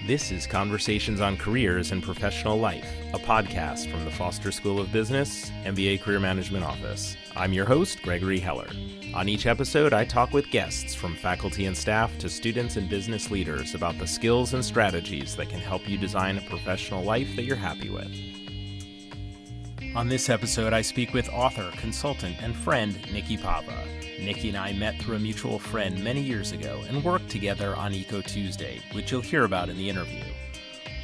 This is Conversations on Careers and Professional Life, a podcast from the Foster School of Business, MBA Career Management Office. I'm your host, Gregory Heller. On each episode, I talk with guests from faculty and staff to students and business leaders about the skills and strategies that can help you design a professional life that you're happy with. On this episode, I speak with author, consultant, and friend Nikki Pava. Nikki and I met through a mutual friend many years ago and worked together on Eco Tuesday, which you'll hear about in the interview.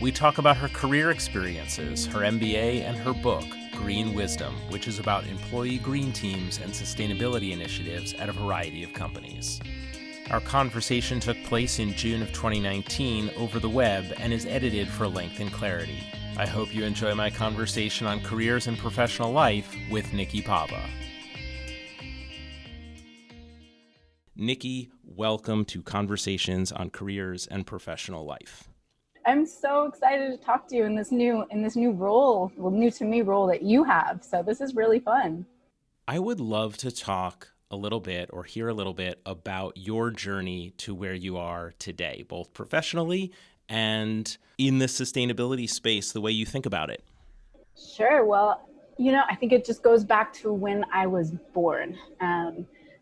We talk about her career experiences, her MBA, and her book, Green Wisdom, which is about employee green teams and sustainability initiatives at a variety of companies. Our conversation took place in June of 2019 over the web and is edited for length and clarity. I hope you enjoy my conversation on careers and professional life with Nikki Pava. Nikki, welcome to Conversations on Careers and Professional Life. I'm so excited to talk to you in this new role, new to me role that you have. So this is really fun. I would love to talk a little bit or hear a little bit about your journey to where you are today, both professionally and in the sustainability space, the way you think about it. Sure. Well, I think it just goes back to when I was born.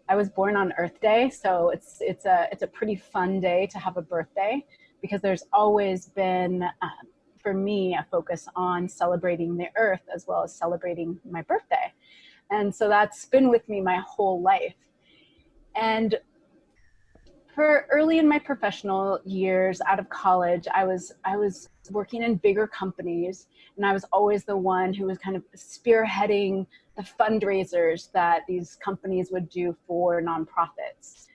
I was born on Earth Day, so it's a pretty fun day to have a birthday because there's always been, for me, a focus on celebrating the Earth as well as celebrating my birthday. And so that's been with me my whole life. And for early in my professional years out of college, I was working in bigger companies, and I was always the one who was kind of spearheading the fundraisers that these companies would do for nonprofits,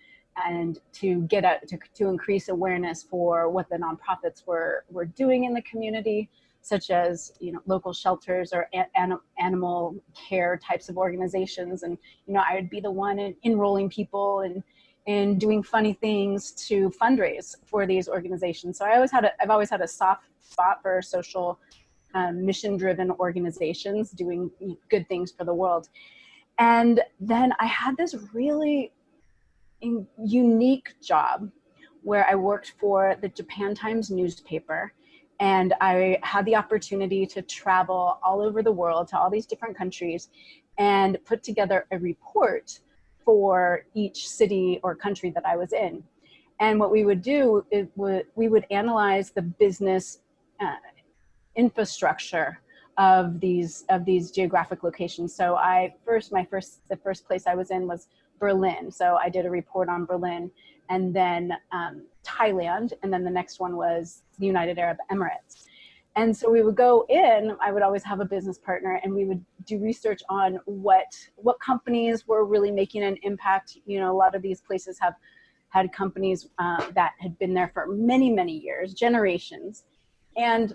and to get out to increase awareness for what the nonprofits were doing in the community, such as local shelters or animal care types of organizations. And I would be the one enrolling people and doing funny things to fundraise for these organizations. So I've always had a soft spot for social mission-driven organizations doing good things for the world. And then I had this really unique job where I worked for the Japan Times newspaper, and I had the opportunity to travel all over the world to all these different countries and put together a report for each city or country that I was in. And what we would do is we would analyze the business infrastructure of these geographic locations. So the first place I was in was Berlin. So I did a report on Berlin, and then Thailand, and then the next one was the United Arab Emirates. And so we would go in, I would always have a business partner, and we would do research on what companies were really making an impact. A lot of these places have had companies that had been there for many, many years, generations. And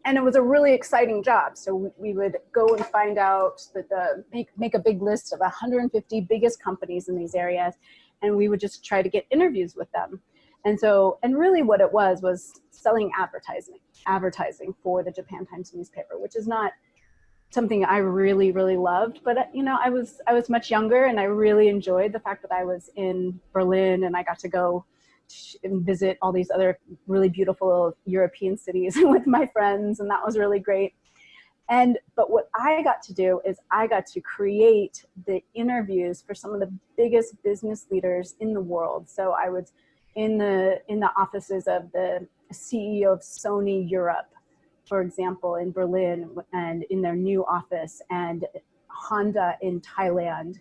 it was a really exciting job. So we would go and find out that make a big list of 150 biggest companies in these areas, and we would just try to get interviews with them. And really what it was selling advertising for the Japan Times newspaper, which is not something I really, really loved. But I was much younger, and I really enjoyed the fact that I was in Berlin and I got to go and visit all these other really beautiful European cities with my friends, and that was really great. But what I got to do is I got to create the interviews for some of the biggest business leaders in the world. So I was in the offices of the CEO of Sony Europe, for example, in Berlin, and in their new office, and Honda in Thailand,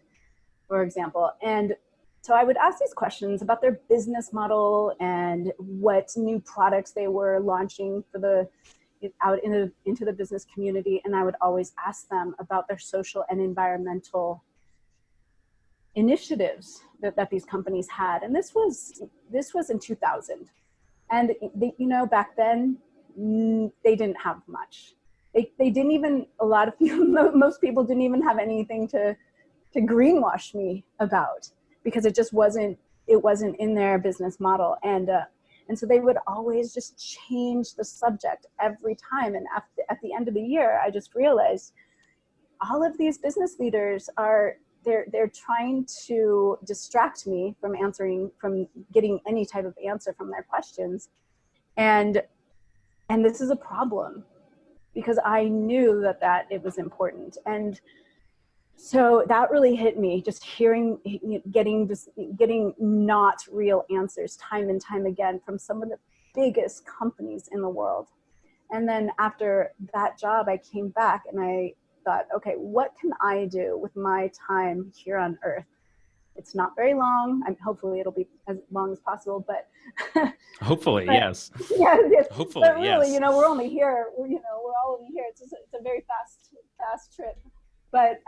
for example. And so I would ask these questions about their business model and what new products they were launching out into the business community. And I would always ask them about their social and environmental initiatives that these companies had. And this was in 2000. And back then, they didn't have much. They didn't even, most people didn't even have anything to greenwash me about, because it just wasn't in their business model. And so they would always just change the subject every time. And at the end of the year, I just realized all of these business leaders they're trying to distract me from getting any type of answer from their questions. And this is a problem because I knew that it was important. And so that really hit me, just getting not real answers time and time again from some of the biggest companies in the world. And then after that job, I came back and I thought, okay, what can I do with my time here on Earth? It's not very long. Hopefully it'll be as long as possible, but hopefully, but, yes. Yeah, Hopefully, but really, yes. we're only here. We're all only here. It's a very fast trip. But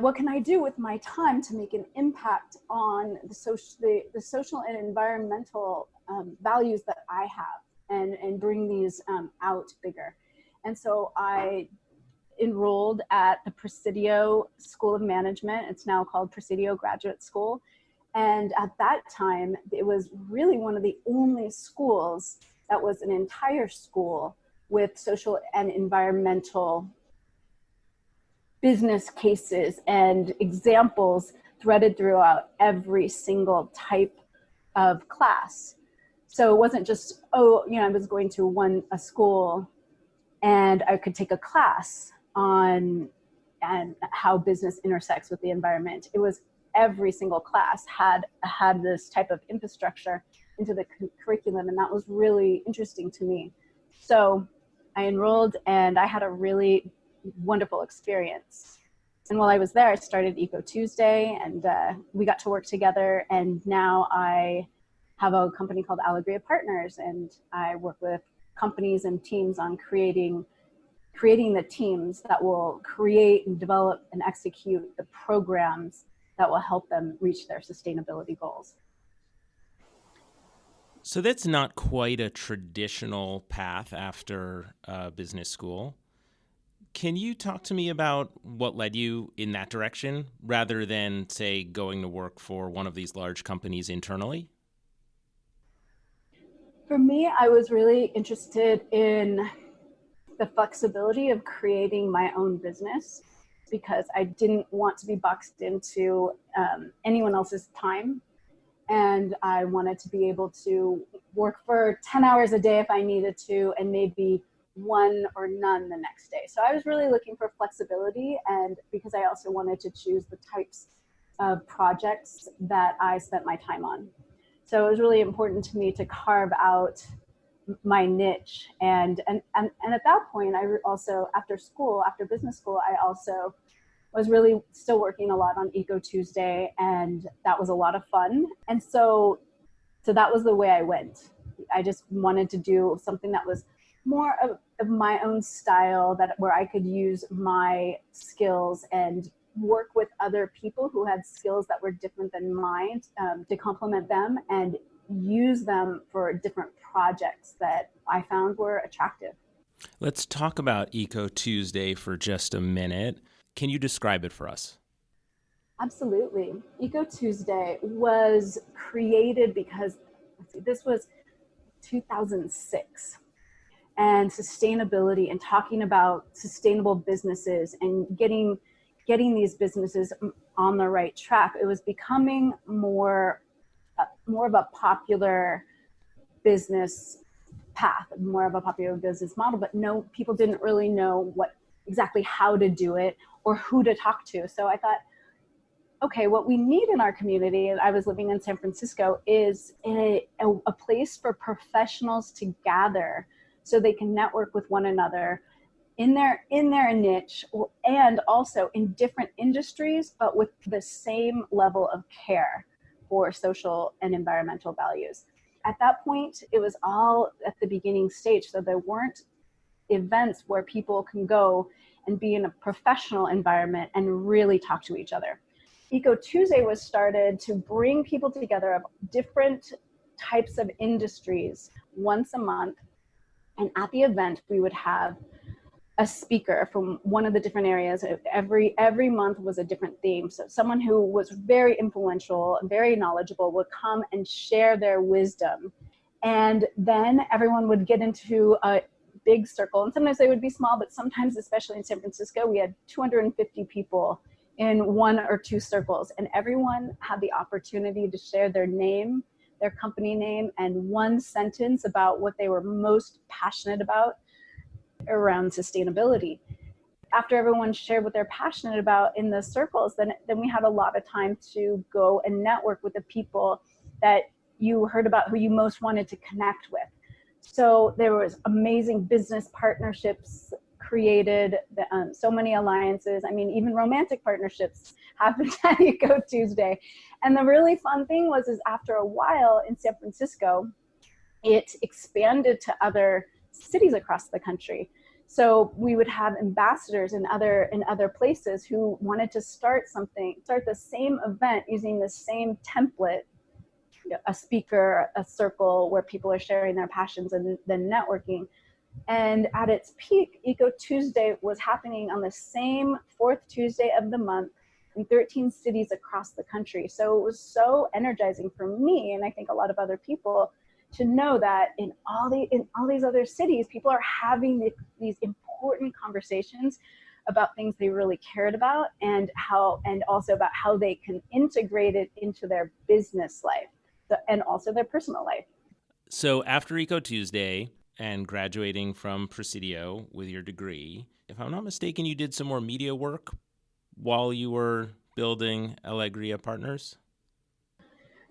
what can I do with my time to make an impact on the social and environmental values that I have, and bring these out bigger? And so I enrolled at the Presidio School of Management. It's now called Presidio Graduate School. And at that time, it was really one of the only schools that was an entire school with social and environmental business cases and examples threaded throughout every single type of class. So it wasn't just, I was going to a school and I could take a class on and how business intersects with the environment. It was every single class had this type of infrastructure into the curriculum, and that was really interesting to me. So I enrolled and I had a really wonderful experience. And while I was there, I started Eco Tuesday, and we got to work together. And now I have a company called Allegria Partners, and I work with companies and teams on creating the teams that will create and develop and execute the programs that will help them reach their sustainability goals. So that's not quite a traditional path after business school. Can you talk to me about what led you in that direction rather than, say, going to work for one of these large companies internally? For me, I was really interested in the flexibility of creating my own business because I didn't want to be boxed into anyone else's time. And I wanted to be able to work for 10 hours a day if I needed to, and maybe one or none the next day. So I was really looking for flexibility, and because I also wanted to choose the types of projects that I spent my time on. So it was really important to me to carve out my niche. And at that point, I also, after business school, I also was really still working a lot on Eco Tuesday, and that was a lot of fun. And so that was the way I went. I just wanted to do something that was more of my own style, where I could use my skills and work with other people who had skills that were different than mine, to complement them and use them for different projects that I found were attractive. Let's talk about Eco Tuesday for just a minute. Can you describe it for us? Absolutely. Eco Tuesday was created because this was 2006, and sustainability and talking about sustainable businesses and getting these businesses on the right track. It was becoming more of a popular business path, more of a popular business model, but people didn't really know exactly how to do it or who to talk to. So I thought, okay, what we need in our community, and I was living in San Francisco, is a place for professionals to gather so they can network with one another in their niche, and also in different industries, but with the same level of care for social and environmental values. At that point, it was all at the beginning stage, so there weren't events where people can go and be in a professional environment and really talk to each other. Eco Tuesday was started to bring people together of different types of industries once a month. And at the event, we would have a speaker from one of the different areas. Every month was a different theme. So someone who was very influential and very knowledgeable would come and share their wisdom. And then everyone would get into a big circle. And sometimes they would be small, but sometimes, especially in San Francisco, we had 250 people in one or two circles. And everyone had the opportunity to share their name, their company name and one sentence about what they were most passionate about around sustainability. After everyone shared what they're passionate about in the circles, then we had a lot of time to go and network with the people that you heard about, who you most wanted to connect with. So there was amazing business partnerships created, so many alliances. I mean, even romantic partnerships happened at Eco Tuesday. And the really fun thing is after a while in San Francisco, it expanded to other cities across the country. So we would have ambassadors in other places who wanted to start the same event using the same template, a speaker, a circle where people are sharing their passions and then networking. And at its peak, Eco Tuesday was happening on the same fourth Tuesday of the month in 13 cities across the country. So it was so energizing for me, and I think a lot of other people, to know that in all these other cities, people are having these important conversations about things they really cared about, and also about how they can integrate it into their business life and also their personal life. So after Eco Tuesday and graduating from Presidio with your degree, if I'm not mistaken, you did some more media work while you were building Alegria Partners?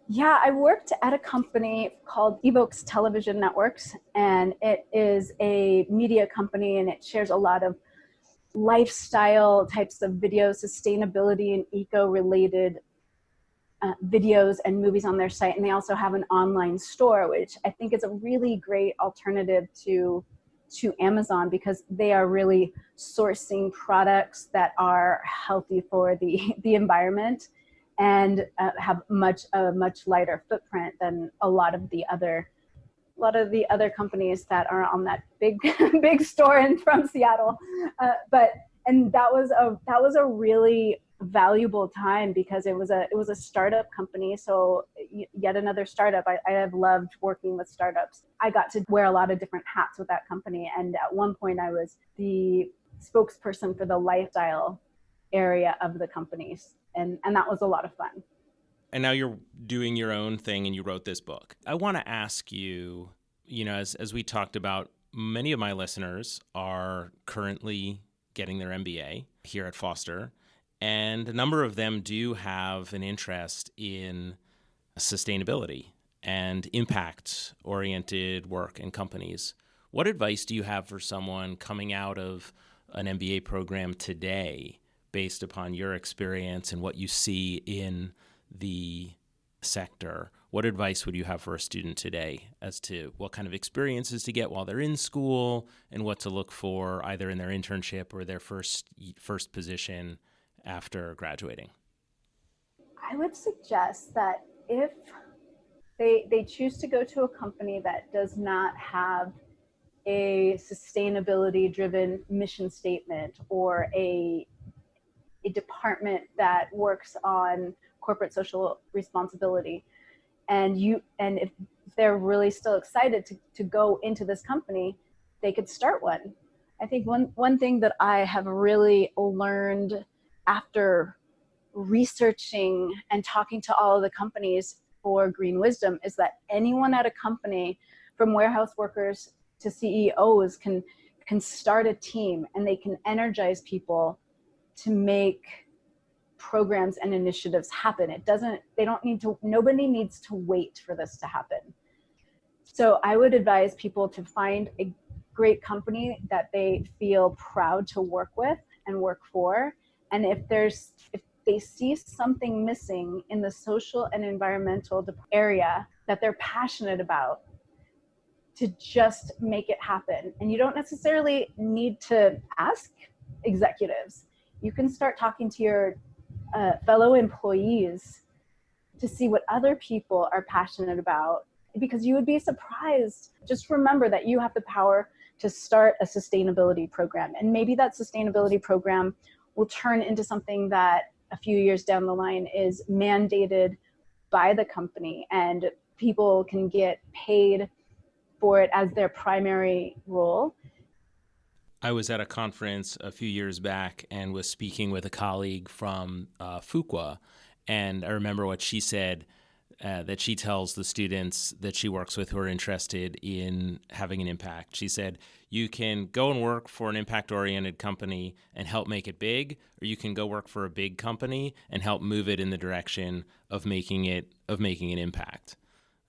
Yeah, I worked at a company called Evokes Television Networks, and it is a media company, and it shares a lot of lifestyle types of videos, sustainability and eco-related videos and movies on their site. And they also have an online store, which I think is a really great alternative to Amazon, because they are really sourcing products that are healthy for the environment and have a much lighter footprint than a lot of the other companies that are on that big big store from Seattle. And that was a really valuable time, because it was a startup company. So yet another startup. I have loved working with startups. I got to wear a lot of different hats with that company, and at one point I was the spokesperson for the lifestyle area of the companies, and that was a lot of fun. And now you're doing your own thing, and you wrote this book. I want to ask you, as we talked about, many of my listeners are currently getting their MBA here at Foster, and a number of them do have an interest in sustainability and impact-oriented work in companies. What advice do you have for someone coming out of an MBA program today, based upon your experience and what you see in the sector? What advice would you have for a student today as to what kind of experiences to get while they're in school, and what to look for either in their internship or their first position after graduating? I would suggest that if they choose to go to a company that does not have a sustainability-driven mission statement, or a department that works on corporate social responsibility, and if they're really still excited to go into this company, they could start one. I think one thing that I have really learned after researching and talking to all of the companies for Green Wisdom is that anyone at a company, from warehouse workers to CEOs, can start a team, and they can energize people to make programs and initiatives happen. Nobody needs to wait for this to happen. So I would advise people to find a great company that they feel proud to work with and work for. And if they see something missing in the social and environmental area that they're passionate about, to just make it happen. And you don't necessarily need to ask executives. You can start talking to your fellow employees to see what other people are passionate about, because you would be surprised. Just remember that you have the power to start a sustainability program, and maybe that sustainability program will turn into something that a few years down the line is mandated by the company, and people can get paid for it as their primary role. I was at a conference a few years back and was speaking with a colleague from Fuqua, and I remember what she said. that she tells the students that she works with who are interested in having an impact. She said, you can go and work for an impact-oriented company and help make it big, or you can go work for a big company and help move it in the direction of making an impact.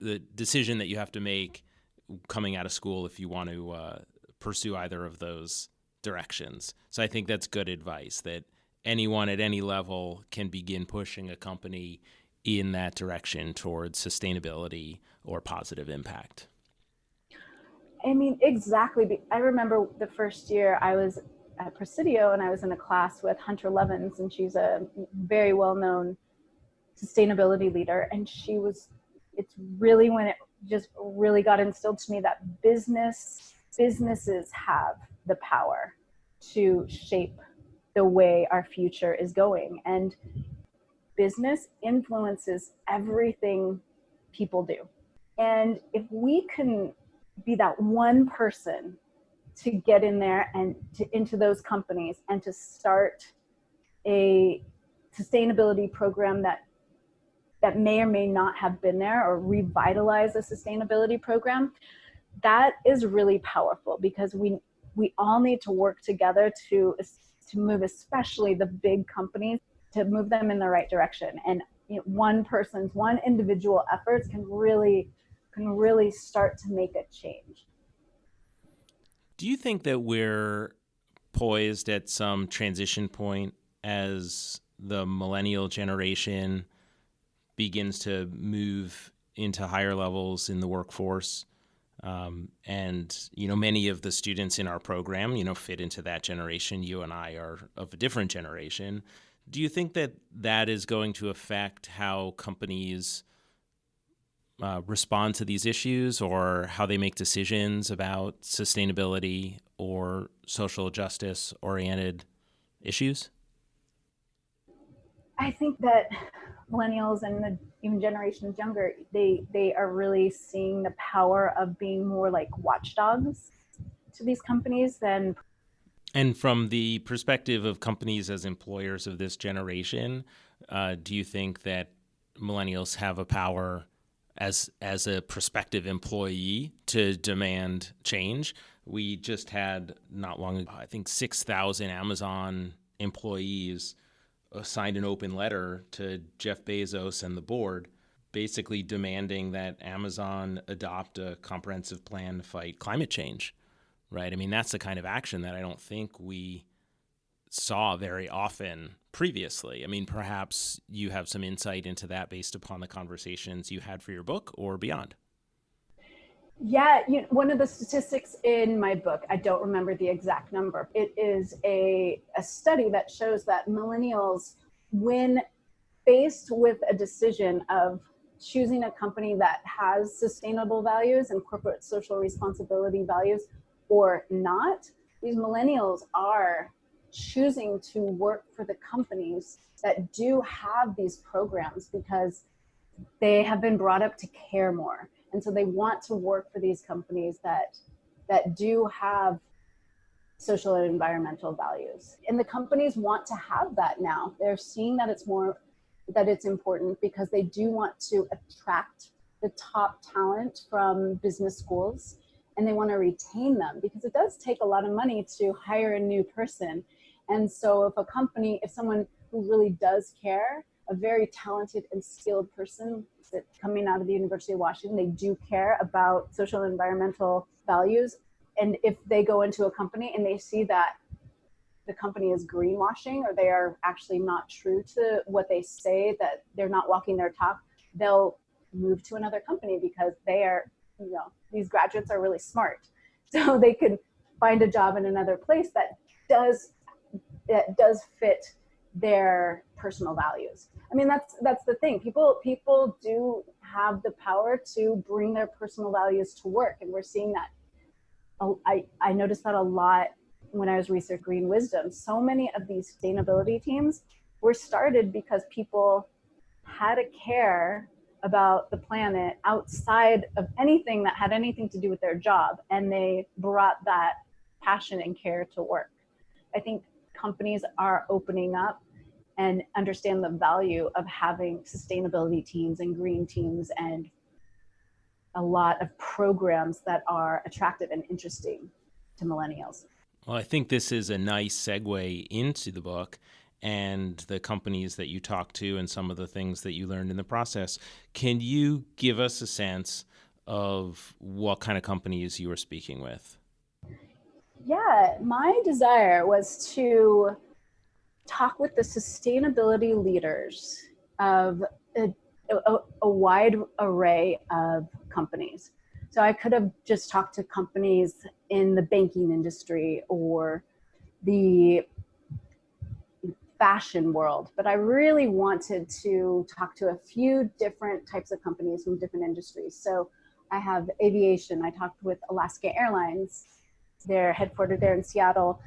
The decision that you have to make coming out of school if you want to pursue either of those directions. So I think that's good advice, that anyone at any level can begin pushing a company in that direction towards sustainability or positive impact. I mean, exactly. I remember the first year I was at Presidio and I was in a class with Hunter Levins, and she's a very well-known sustainability leader. And it's really when it just really got instilled to me that businesses have the power to shape the way our future is going. And business influences everything people do. And if we can be that one person to get in there and into those companies and to start a sustainability program that may or may not have been there, or revitalize a sustainability program, that is really powerful, because we all need to work together to move, especially the big companies, to move them in the right direction. And one individual efforts can really start to make a change. Do you think that we're poised at some transition point as the millennial generation begins to move into higher levels in the workforce? And many of the students in our program, fit into that generation. You and I are of a different generation. Do you think that is going to affect how companies respond to these issues, or how they make decisions about sustainability or social justice oriented issues? I think that millennials and even generations younger, they are really seeing the power of being more like watchdogs to these companies than. And from the perspective of companies as employers of this generation, do you think that millennials have a power as a prospective employee to demand change? We just had, not long ago, I think 6,000 Amazon employees signed an open letter to Jeff Bezos and the board, basically demanding that Amazon adopt a comprehensive plan to fight climate change, right? I mean, that's the kind of action that I don't think we saw very often previously. I mean, perhaps you have some insight into that based upon the conversations you had for your book or beyond. Yeah, one of the statistics in my book, I don't remember the exact number. It is a study that shows that millennials, when faced with a decision of choosing a company that has sustainable values and corporate social responsibility values or not, these millennials are choosing to work for the companies that do have these programs, because they have been brought up to care more. And so they want to work for these companies that do have social and environmental values. And the companies want to have that now. They're seeing that it's important, because they do want to attract the top talent from business schools, and they want to retain them, because it does take a lot of money to hire a new person. And so if someone who really does care, a very talented and skilled person that coming out of the University of Washington, they do care about social and environmental values. And if they go into a company and they see that the company is greenwashing, or they are actually not true to what they say, that they're not walking their talk, they'll move to another company, because they are, these graduates are really smart. So they could find a job in another place that does fit their personal values. I mean, that's the thing. People do have the power to bring their personal values to work, and we're seeing that. I noticed that a lot when I was researching Green Wisdom. So many of these sustainability teams were started because people had a care about the planet outside of anything that had anything to do with their job, and they brought that passion and care to work. I think companies are opening up and understand the value of having sustainability teams and green teams and a lot of programs that are attractive and interesting to millennials. Well, I think this is a nice segue into the book and the companies that you talked to and some of the things that you learned in the process. Can you give us a sense of what kind of companies you were speaking with? Yeah, my desire was to talk with the sustainability leaders of a wide array of companies. So I could have just talked to companies in the banking industry or the fashion world, but I really wanted to talk to a few different types of companies from different industries. So I have aviation. I talked with Alaska Airlines. They're headquartered there in Seattle.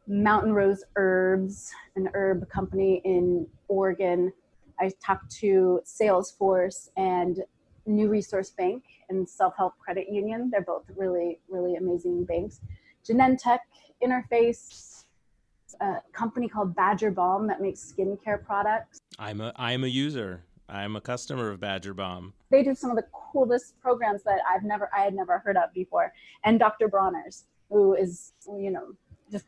Mountain Rose Herbs, an herb company in Oregon. I talked to Salesforce and New Resource Bank and Self-Help Credit Union. They're both really, really amazing banks. Genentech Interface, a company called Badger Balm that makes skincare products. I'm a user. I'm a customer of Badger Balm. They do some of the coolest programs that I had never heard of before. And Dr. Bronner's, who is, just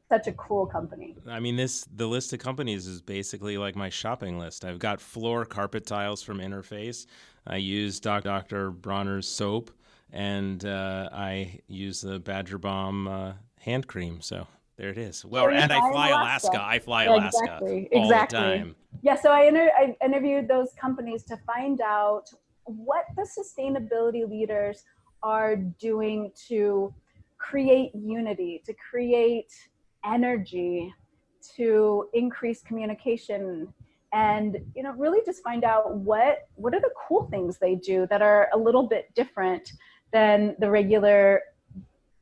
such a cool company. I mean, the list of companies is basically like my shopping list. I've got floor carpet tiles from Interface. I use Dr. Bronner's soap, and I use the Badger Balm hand cream. So there it is. Well, and I fly Alaska. I fly Alaska all the time. Yeah, so I interviewed those companies to find out what the sustainability leaders are doing to create unity, to create energy, to increase communication, and really just find out what are the cool things they do that are a little bit different than the regular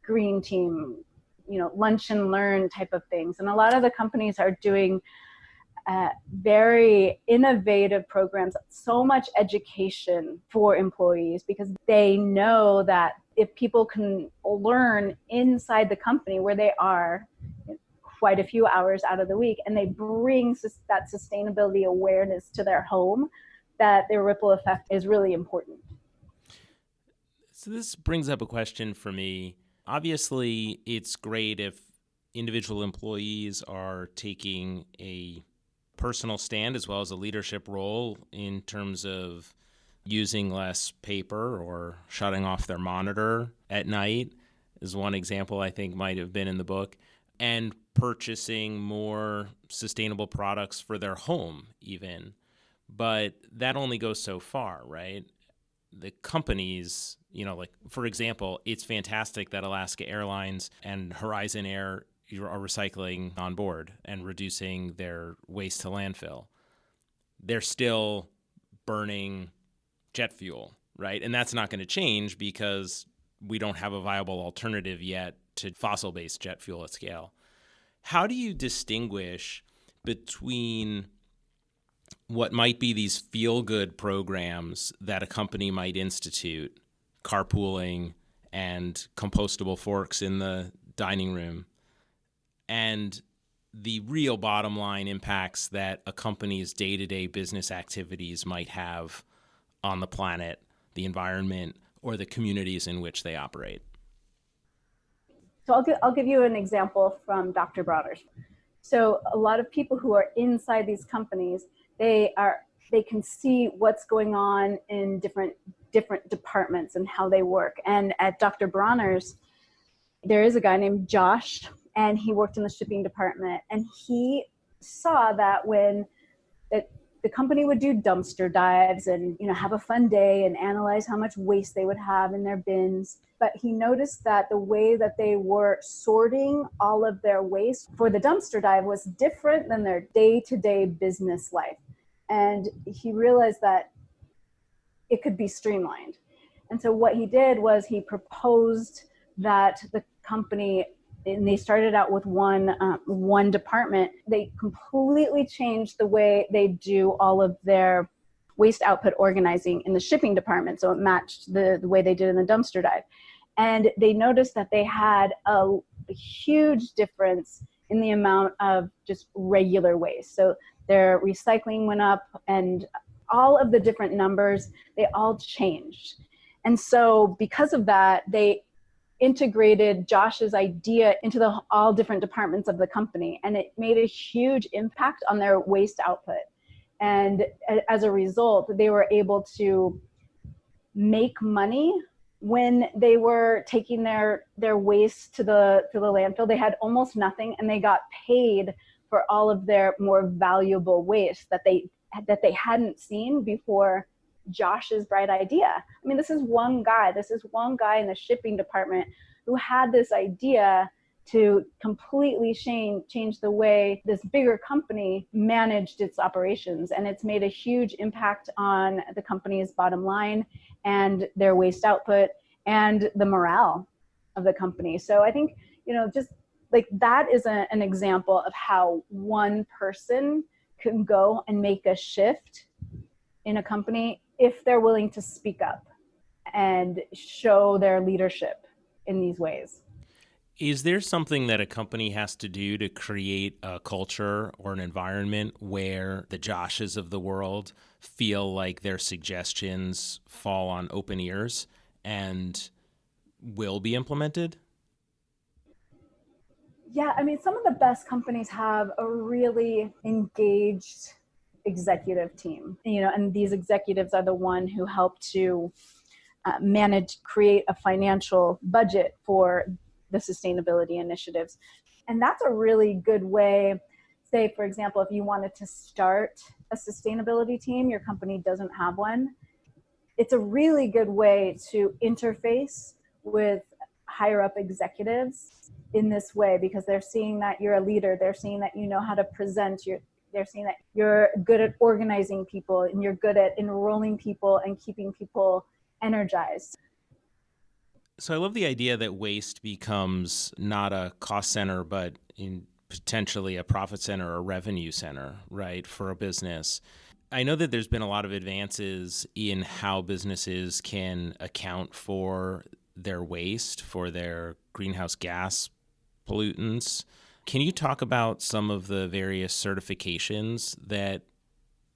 green team, lunch and learn type of things. And a lot of the companies are doing very innovative programs, so much education for employees, because they know that if people can learn inside the company where they are quite a few hours out of the week, and they bring that sustainability awareness to their home, that their ripple effect is really important. So this brings up a question for me. Obviously, it's great if individual employees are taking a personal stand as well as a leadership role in terms of using less paper or shutting off their monitor at night is one example I think might have been in the book, and purchasing more sustainable products for their home even. But that only goes so far, right? The companies, like, for example, it's fantastic that Alaska Airlines and Horizon Air are recycling on board and reducing their waste to landfill. They're still burning jet fuel, right? And that's not going to change because we don't have a viable alternative yet to fossil-based jet fuel at scale. How do you distinguish between what might be these feel-good programs that a company might institute, carpooling and compostable forks in the dining room, and the real bottom line impacts that a company's day-to-day business activities might have on the planet, the environment, or the communities in which they operate? So I'll give you an example from Dr. Bronner's. So a lot of people who are inside these companies, they can see what's going on in different departments and how they work. And at Dr. Bronner's, there is a guy named Josh, and he worked in the shipping department. And he saw that when the company would do dumpster dives and have a fun day and analyze how much waste they would have in their bins. But he noticed that the way that they were sorting all of their waste for the dumpster dive was different than their day-to-day business life. And he realized that it could be streamlined. And so what he did was he proposed that the company, and they started out with one department, they completely changed the way they do all of their waste output organizing in the shipping department. So it matched the way they did in the dumpster dive. And they noticed that they had a huge difference in the amount of just regular waste. So their recycling went up, and all of the different numbers, they all changed. And so because of that, they integrated Josh's idea into all different departments of the company, and it made a huge impact on their waste output. And as a result, they were able to make money when they were taking their waste to the landfill. They had almost nothing, and they got paid for all of their more valuable waste that they hadn't seen before Josh's bright idea. I mean, this is one guy in the shipping department who had this idea to completely change the way this bigger company managed its operations. And it's made a huge impact on the company's bottom line and their waste output and the morale of the company. So I think, just like that is an example of how one person can go and make a shift in a company if they're willing to speak up and show their leadership in these ways. Is there something that a company has to do to create a culture or an environment where the Joshes of the world feel like their suggestions fall on open ears and will be implemented? Yeah, I mean, some of the best companies have a really engaged executive team, and these executives are the one who help to create a financial budget for the sustainability initiatives. And that's a really good way. Say, for example, if you wanted to start a sustainability team, your company doesn't have one, it's a really good way to interface with higher up executives in this way, because they're seeing that you're a leader, they're seeing that you know how to present, they're seeing that you're good at organizing people and you're good at enrolling people and keeping people energized. So I love the idea that waste becomes not a cost center, but potentially a profit center or revenue center, right, for a business. I know that there's been a lot of advances in how businesses can account for their waste, for their greenhouse gas pollutants. Can you talk about some of the various certifications that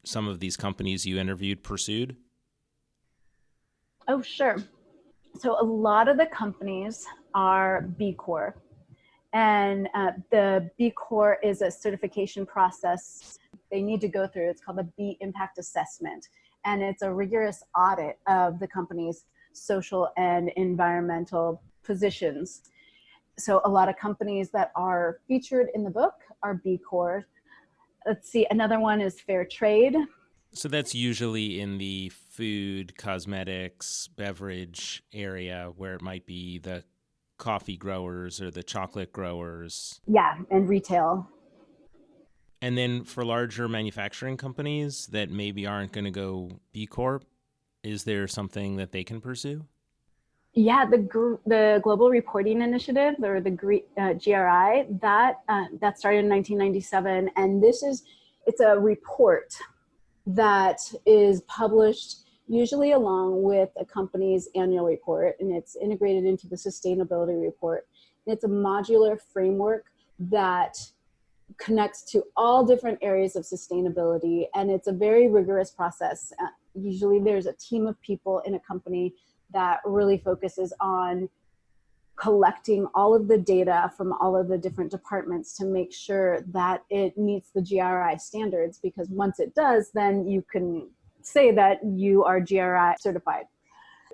some of these companies you interviewed pursued? Oh, sure. So a lot of the companies are B Corp, and the B Corp is a certification process they need to go through. It's called the B Impact Assessment, and it's a rigorous audit of the company's social and environmental positions. So a lot of companies that are featured in the book are B Corp. Let's see, another one is Fair Trade. So that's usually in the food, cosmetics, beverage area where it might be the coffee growers or the chocolate growers. Yeah, and retail. And then for larger manufacturing companies that maybe aren't going to go B Corp, is there something that they can pursue? Yeah, the Global Reporting Initiative, or the GRI, that started in 1997, and it's a report that is published usually along with a company's annual report, and it's integrated into the sustainability report. And it's a modular framework that connects to all different areas of sustainability, and it's a very rigorous process. Usually there's a team of people in a company that really focuses on collecting all of the data from all of the different departments to make sure that it meets the GRI standards, because once it does, then you can say that you are GRI certified.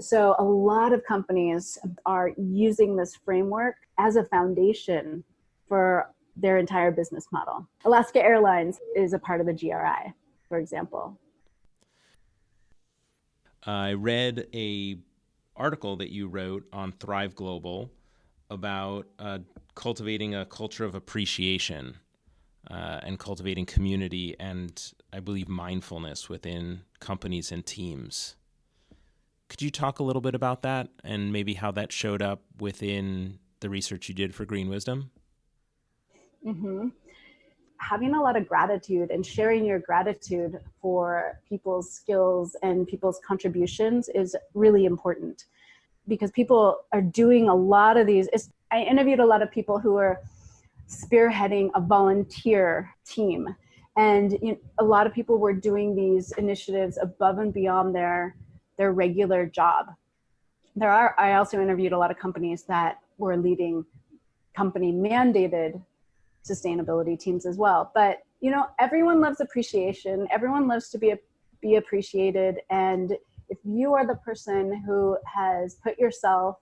So a lot of companies are using this framework as a foundation for their entire business model. Alaska Airlines is a part of the GRI, for example. I read a article that you wrote on Thrive Global about cultivating a culture of appreciation and cultivating community and, I believe, mindfulness within companies and teams. Could you talk a little bit about that and maybe how that showed up within the research you did for Green Wisdom? Mm-hmm. Having a lot of gratitude and sharing your gratitude for people's skills and people's contributions is really important, because people are doing a lot of these. I interviewed a lot of people who are spearheading a volunteer team, And a lot of people were doing these initiatives above and beyond their regular job. I also interviewed a lot of companies that were leading company mandated sustainability teams as well. But everyone loves appreciation. Everyone loves to be appreciated. And if you are the person who has put yourself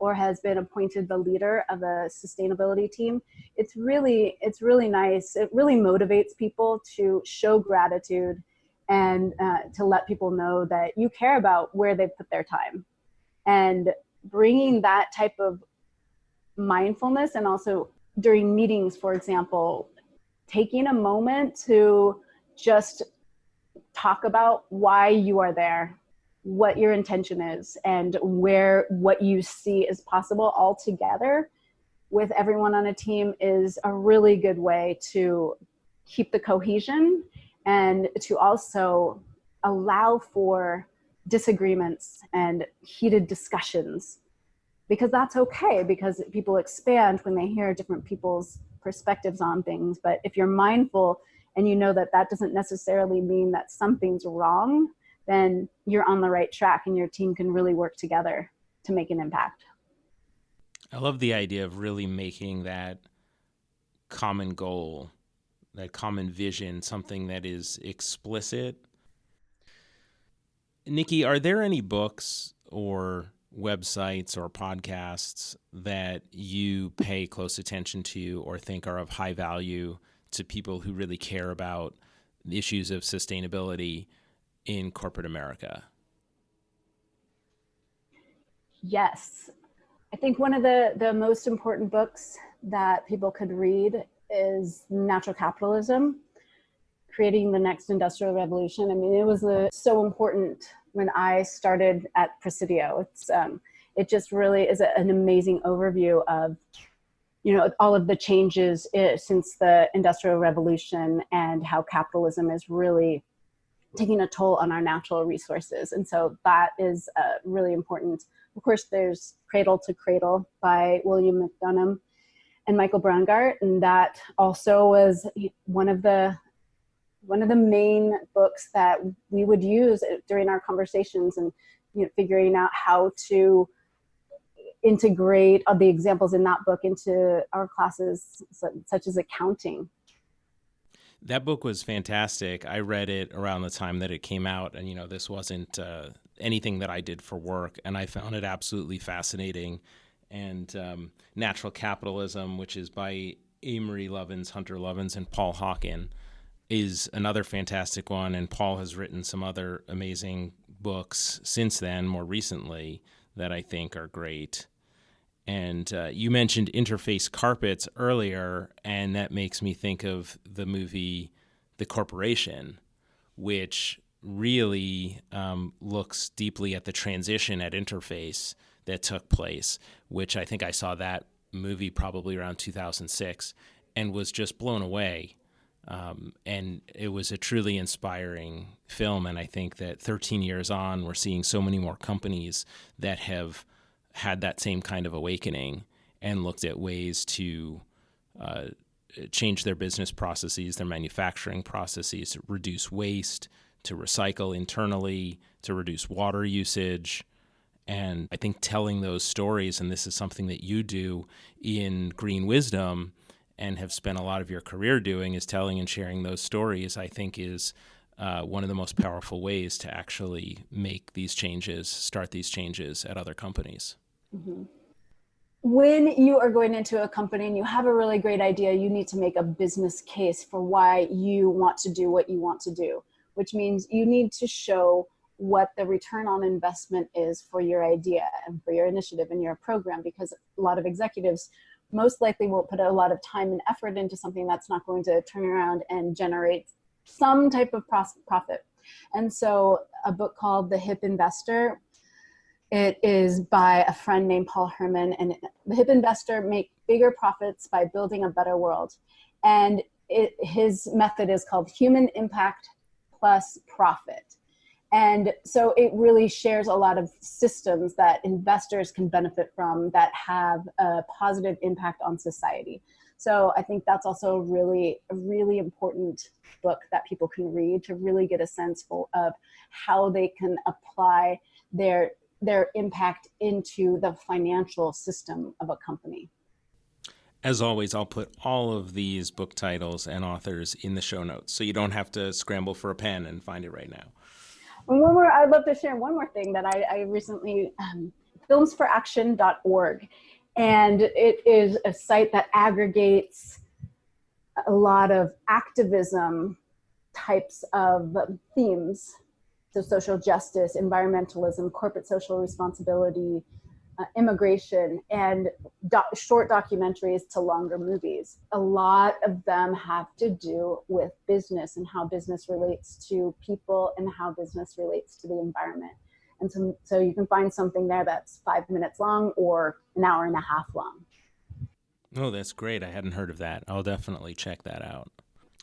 or has been appointed the leader of a sustainability team, it's really nice. It really motivates people to show gratitude and to let people know that you care about where they put their time. And bringing that type of mindfulness, and also during meetings, for example, taking a moment to just talk about why you are there, what your intention is, and what you see is possible all together with everyone on a team is a really good way to keep the cohesion and to also allow for disagreements and heated discussions, because that's okay, because people expand when they hear different people's perspectives on things. But if you're mindful and you know that doesn't necessarily mean that something's wrong, then you're on the right track and your team can really work together to make an impact. I love the idea of really making that common goal, that common vision, something that is explicit. Nikki, are there any books or websites or podcasts that you pay close attention to or think are of high value to people who really care about the issues of sustainability in corporate America? Yes. I think one of the most important books that people could read is Natural Capitalism, Creating the Next Industrial Revolution. I mean, it was so important when I started at Presidio. It just really is an amazing overview of, all of the changes since the Industrial Revolution and how capitalism is really taking a toll on our natural resources. And so that is really important. Of course, there's Cradle to Cradle by William McDonough and Michael Braungart, and that also was one of the main books that we would use during our conversations, and figuring out how to integrate the examples in that book into our classes, such as accounting. That book was fantastic. I read it around the time that it came out, and this wasn't anything that I did for work, and I found it absolutely fascinating. And Natural Capitalism, which is by Amory Lovins, Hunter Lovins, and Paul Hawken, is another fantastic one. And Paul has written some other amazing books since then, more recently, that I think are great. And you mentioned Interface Carpets earlier, and that makes me think of the movie The Corporation, which really looks deeply at the transition at Interface that took place, which I think I saw that movie probably around 2006 and was just blown away. And it was a truly inspiring film. And I think that 13 years on, we're seeing so many more companies that have had that same kind of awakening and looked at ways to change their business processes, their manufacturing processes, to reduce waste, to recycle internally, to reduce water usage. And I think telling those stories, and this is something that you do in Green Wisdom and have spent a lot of your career doing, is telling and sharing those stories, I think is one of the most powerful ways to actually make these changes, start these changes at other companies. Mm-hmm. When you are going into a company and you have a really great idea, you need to make a business case for why you want to do what you want to do, which means you need to show what the return on investment is for your idea and for your initiative and your program, because a lot of executives most likely will put a lot of time and effort into something that's not going to turn around and generate some type of profit. And so a book called The Hip Investor, it is by a friend named Paul Herman, and The Hip Investor make bigger profits by building a better world. And his method is called human impact plus profit. And so it really shares a lot of systems that investors can benefit from that have a positive impact on society. So I think that's also a really important book that people can read to really get a sense of how they can apply their impact into the financial system of a company. As always, I'll put all of these book titles and authors in the show notes, so you don't have to scramble for a pen and find it right now. And I'd love to share one more thing that I recently, filmsforaction.org. And it is a site that aggregates a lot of activism types of themes. So social justice, environmentalism, corporate social responsibility, immigration, and short documentaries to longer movies. A lot of them have to do with business and how business relates to people and how business relates to the environment. And so you can find something there that's 5 minutes long or an hour and a half long. Oh, that's great. I hadn't heard of that. I'll definitely check that out.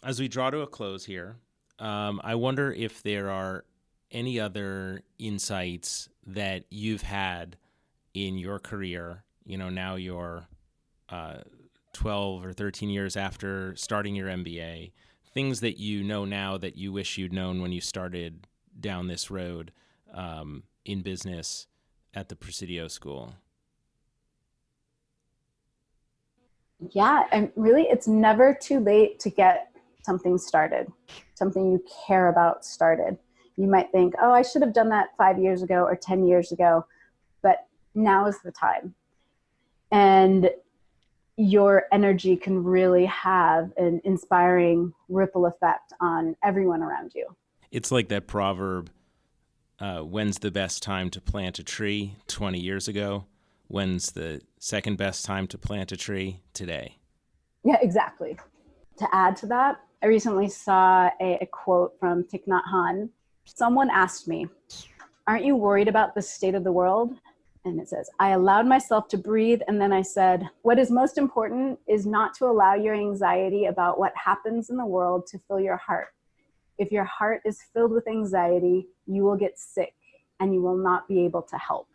As we draw to a close here, I wonder if there are any other insights that you've had in your career. Now you're 12 or 13 years after starting your MBA, things that you know now that you wish you'd known when you started down this road in business at the Presidio School. Yeah, and really it's never too late to get something started, something you care about started. You might think, oh, I should have done that 5 years ago or 10 years ago, but now is the time. And your energy can really have an inspiring ripple effect on everyone around you. It's like that proverb, when's the best time to plant a tree? 20 years ago. When's the second best time to plant a tree? Today. Yeah, exactly. To add to that, I recently saw a quote from Thich Nhat Hanh. Someone asked me, aren't you worried about the state of the world? And it says, I allowed myself to breathe. And then I said, what is most important is not to allow your anxiety about what happens in the world to fill your heart. If your heart is filled with anxiety, you will get sick and you will not be able to help.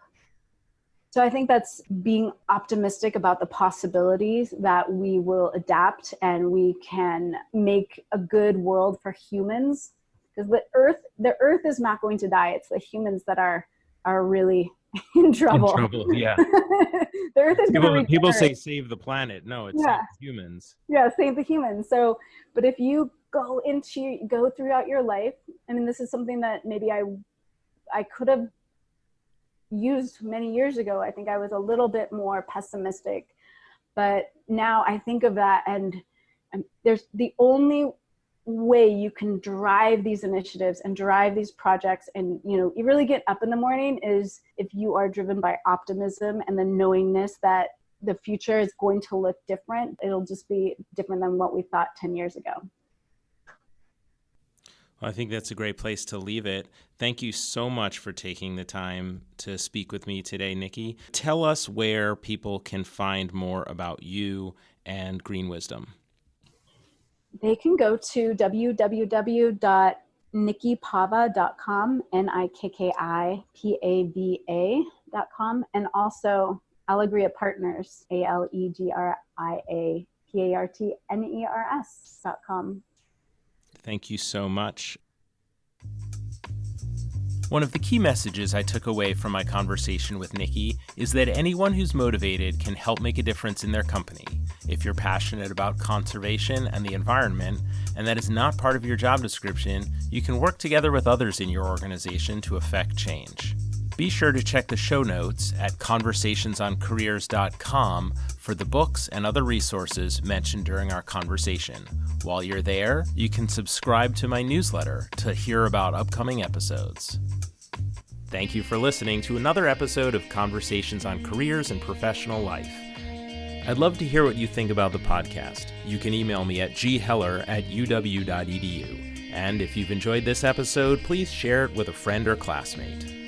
So I think that's being optimistic about the possibilities that we will adapt and we can make a good world for humans. Because the earth is not going to die. It's the humans that are really in trouble. In trouble, yeah. The earth is people say save the planet. No, it's save the humans. Yeah, save the humans. So, but if you go throughout your life, I mean, this is something that maybe I could have used many years ago. I think I was a little bit more pessimistic, but now I think of that, and there's the only way you can drive these initiatives and drive these projects and you really get up in the morning is if you are driven by optimism and the knowingness that the future is going to look different. It'll just be different than what we thought 10 years ago. Well, I think that's a great place to leave it. Thank you so much for taking the time to speak with me today, Nikki. Tell us where people can find more about you and Green Wisdom. They can go to www.nikkipava.com, NIKKIPAVA.com, and also Allegria Partners, ALEGRIAPARTNERS.com. Thank you so much. One of the key messages I took away from my conversation with Nikki is that anyone who's motivated can help make a difference in their company. If you're passionate about conservation and the environment, and that is not part of your job description, you can work together with others in your organization to affect change. Be sure to check the show notes at conversationsoncareers.com for the books and other resources mentioned during our conversation. While you're there, you can subscribe to my newsletter to hear about upcoming episodes. Thank you for listening to another episode of Conversations on Careers and Professional Life. I'd love to hear what you think about the podcast. You can email me at gheller@uw.edu. And if you've enjoyed this episode, please share it with a friend or classmate.